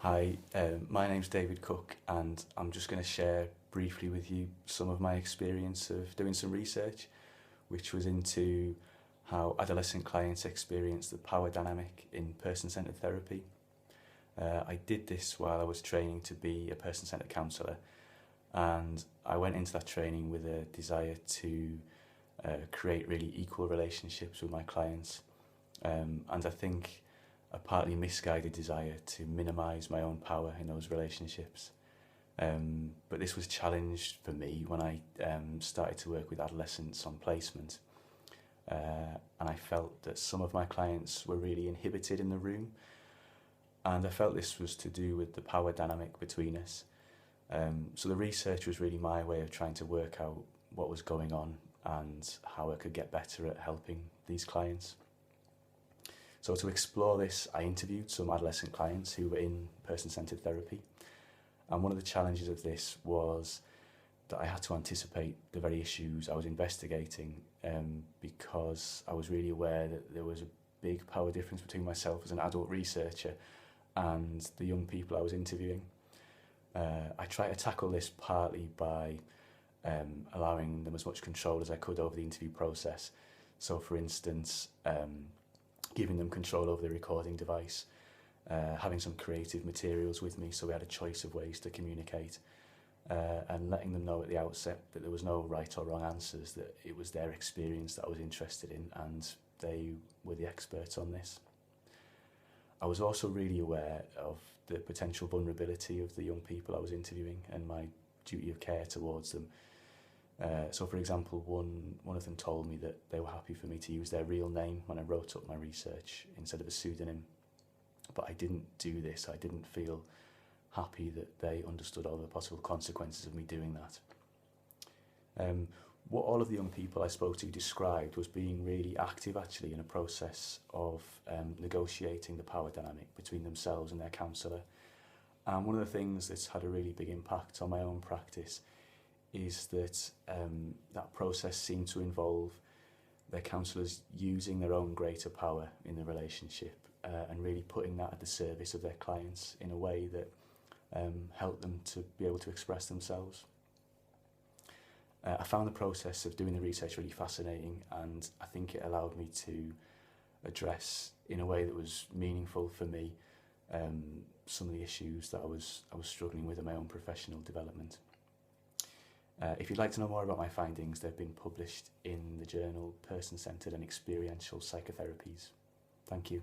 Hi, my name's David Cook, and I'm just going to share briefly with you some of my experience of doing some research, which was into how adolescent clients experience the power dynamic in person-centered therapy. I did this while I was training to be a person-centered counsellor, and I went into that training with a desire to create really equal relationships with my clients, and I think a partly misguided desire to minimise my own power in those relationships. But this was challenged for me when I started to work with adolescents on placement. And I felt that some of my clients were really inhibited in the room, and I felt this was to do with the power dynamic between us. So the research was really my way of trying to work out what was going on and how I could get better at helping these clients. So to explore this, I interviewed some adolescent clients who were in person-centered therapy. And one of the challenges of this was that I had to anticipate the very issues I was investigating, because I was really aware that there was a big power difference between myself as an adult researcher and the young people I was interviewing. I tried to tackle this partly by allowing them as much control as I could over the interview process. So for instance, giving them control over the recording device, having some creative materials with me so we had a choice of ways to communicate, and letting them know at the outset that there was no right or wrong answers, that it was their experience that I was interested in and they were the experts on this. I was also really aware of the potential vulnerability of the young people I was interviewing and my duty of care towards them. So for example, one of them told me that they were happy for me to use their real name when I wrote up my research instead of a pseudonym. But I didn't do this. I didn't feel happy that they understood all the possible consequences of me doing that. What all of the young people I spoke to described was being really active actually in a process of negotiating the power dynamic between themselves and their counsellor. And one of the things that's had a really big impact on my own practice is that that process seemed to involve their counsellors using their own greater power in the relationship, and really putting that at the service of their clients in a way that helped them to be able to express themselves. I found the process of doing the research really fascinating, and I think it allowed me to address in a way that was meaningful for me some of the issues that I was struggling with in my own professional development. If you'd like to know more about my findings, they've been published in the journal Person-Centered and Experiential Psychotherapies. Thank you.